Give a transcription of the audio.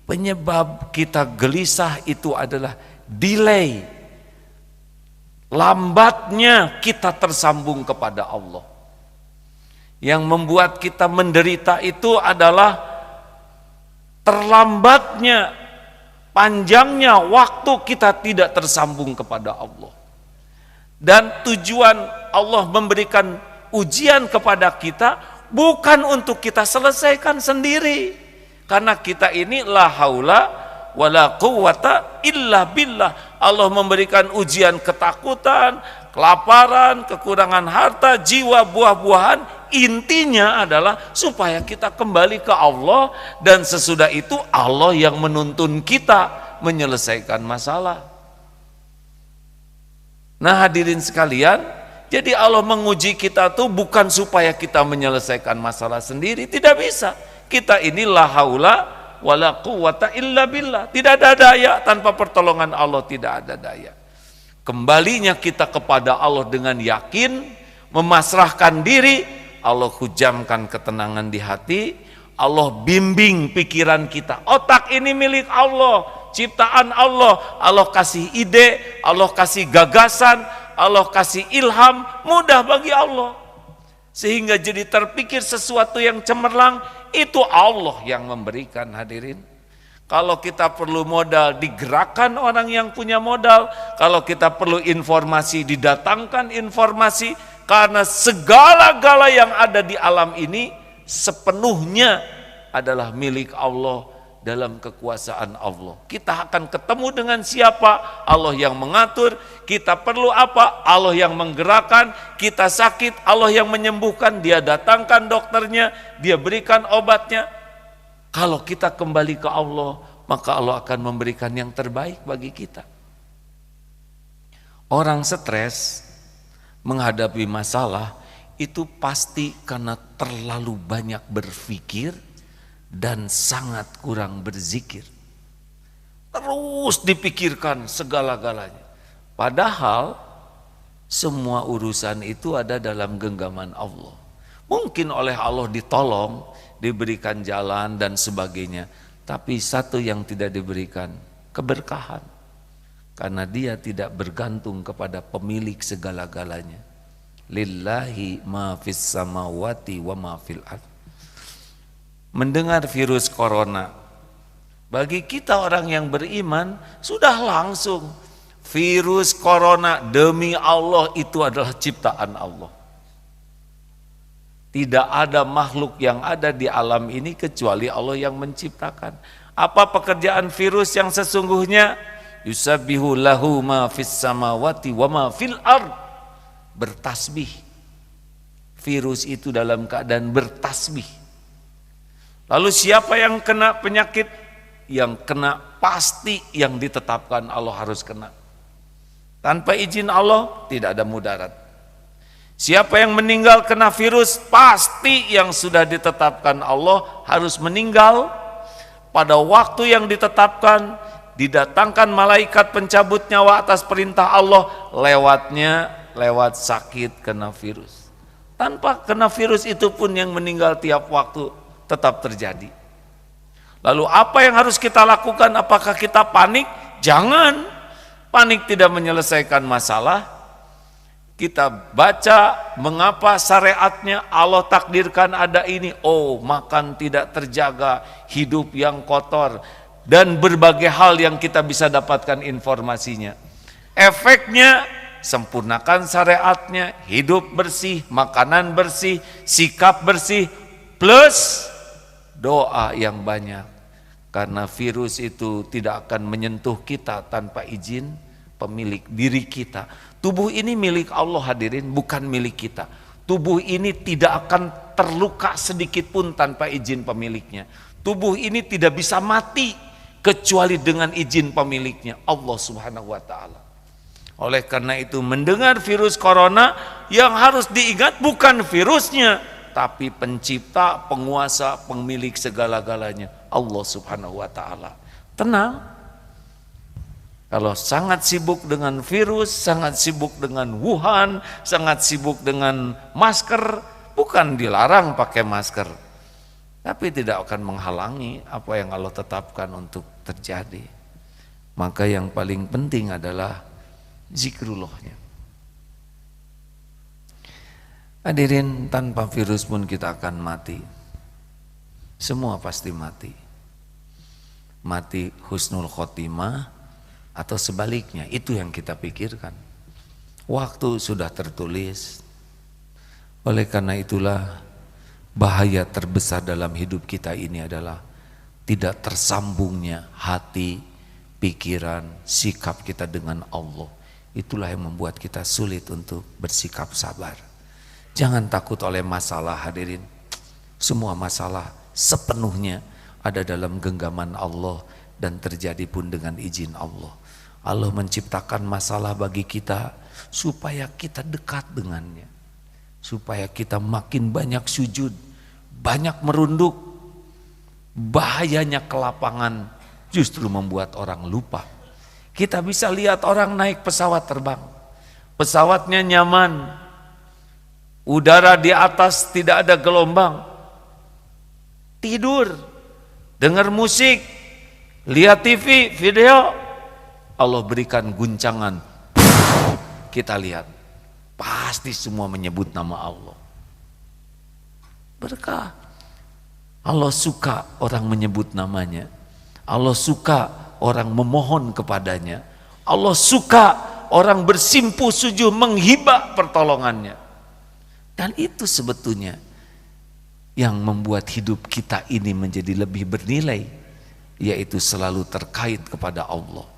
Penyebab kita gelisah itu adalah delay, lambatnya kita tersambung kepada Allah. Yang membuat kita menderita itu adalah terlambatnya, panjangnya waktu kita tidak tersambung kepada Allah. Dan tujuan Allah memberikan ujian kepada kita bukan untuk kita selesaikan sendiri. Karena kita ini la haula wala quwata illa billah. Allah memberikan ujian ketakutan, kelaparan, kekurangan harta, jiwa, buah-buahan. Intinya adalah supaya kita kembali ke Allah, dan sesudah itu Allah yang menuntun kita menyelesaikan masalah. Nah hadirin sekalian, jadi Allah menguji kita tuh bukan supaya kita menyelesaikan masalah sendiri, tidak bisa. Kita ini la haula wala quwata illa billah. Tidak ada daya, tanpa pertolongan Allah tidak ada daya. Kembalinya kita kepada Allah dengan yakin, memasrahkan diri, Allah hujamkan ketenangan di hati, Allah bimbing pikiran kita. Otak ini milik Allah, ciptaan Allah. Allah kasih ide, Allah kasih gagasan, Allah kasih ilham, mudah bagi Allah. Sehingga jadi terpikir sesuatu yang cemerlang, itu Allah yang memberikan, hadirin. Kalau kita perlu modal, digerakkan orang yang punya modal. Kalau kita perlu informasi, didatangkan informasi. Karena segala-gala yang ada di alam ini sepenuhnya adalah milik Allah, dalam kekuasaan Allah. Kita akan ketemu dengan siapa? Allah yang mengatur. Kita perlu apa? Allah yang menggerakkan. Kita sakit, Allah yang menyembuhkan. Dia datangkan dokternya, dia berikan obatnya. Kalau kita kembali ke Allah, maka Allah akan memberikan yang terbaik bagi kita. Orang stres menghadapi masalah itu pasti karena terlalu banyak berpikir dan sangat kurang berzikir. Terus dipikirkan segala-galanya. Padahal semua urusan itu ada dalam genggaman Allah. Mungkin oleh Allah ditolong, diberikan jalan dan sebagainya. Tapi satu yang tidak diberikan, keberkahan. Karena dia tidak bergantung kepada pemilik segala-galanya. Lillahi ma fis samawati wa ma fil ardh. Mendengar virus corona, bagi kita orang yang beriman sudah langsung virus corona, demi Allah itu adalah ciptaan Allah. Tidak ada makhluk yang ada di alam ini kecuali Allah yang menciptakan. Apa pekerjaan virus yang sesungguhnya? Yusabbihu lahu ma fis samawati wa ma fil ardh. Bertasbih. Virus itu dalam keadaan bertasbih. Lalu siapa yang kena penyakit? Yang kena pasti yang ditetapkan Allah harus kena. Tanpa izin Allah tidak ada mudarat. Siapa yang meninggal kena virus, pasti yang sudah ditetapkan Allah harus meninggal. Pada waktu yang ditetapkan, didatangkan malaikat pencabut nyawa atas perintah Allah, lewat sakit kena virus. Tanpa kena virus itu pun yang meninggal tiap waktu tetap terjadi. Lalu apa yang harus kita lakukan? Apakah kita panik? Jangan. Panik tidak menyelesaikan masalah. Kita baca mengapa syariatnya Allah takdirkan ada ini. Oh, makan tidak terjaga, hidup yang kotor, dan berbagai hal yang kita bisa dapatkan informasinya. Efeknya, sempurnakan syariatnya, hidup bersih, makanan bersih, sikap bersih, plus doa yang banyak. Karena virus itu tidak akan menyentuh kita tanpa izin pemilik diri kita. Tubuh ini milik Allah, hadirin, bukan milik kita. Tubuh ini tidak akan terluka sedikit pun tanpa izin pemiliknya. Tubuh ini tidak bisa mati kecuali dengan izin pemiliknya, Allah Subhanahu wa taala. Oleh karena itu, mendengar virus corona, yang harus diingat bukan virusnya, tapi pencipta, penguasa, pemilik segala-galanya, Allah Subhanahu wa taala. Tenang. Kalau sangat sibuk dengan virus, sangat sibuk dengan Wuhan, sangat sibuk dengan masker, bukan dilarang pakai masker. tapi tidak akan menghalangi apa yang Allah tetapkan untuk terjadi. Maka yang paling penting adalah zikrullahnya. Hadirin, tanpa virus pun kita akan mati. Semua pasti mati. Mati husnul khotimah atau sebaliknya, itu yang kita pikirkan. Waktu sudah tertulis. Oleh karena itulah bahaya terbesar dalam hidup kita ini adalah tidak tersambungnya hati, pikiran, sikap kita dengan Allah. Itulah yang membuat kita sulit untuk bersikap sabar. Jangan takut oleh masalah, hadirin. Semua masalah sepenuhnya ada dalam genggaman Allah dan terjadi pun dengan izin Allah. Allah menciptakan masalah bagi kita supaya kita dekat dengannya, supaya kita makin banyak sujud, banyak merunduk. Bahayanya kelapangan justru membuat orang lupa. Kita bisa lihat orang naik pesawat terbang, pesawatnya nyaman, udara di atas tidak ada gelombang, tidur, dengar musik, lihat TV, video, Allah berikan guncangan, kita lihat, pasti semua menyebut nama Allah. Berkah. Allah suka orang menyebut namanya. Allah suka orang memohon kepadanya. Allah suka orang bersimpuh sujud menghibah pertolongannya. Dan itu sebetulnya yang membuat hidup kita ini menjadi lebih bernilai, yaitu selalu terkait kepada Allah.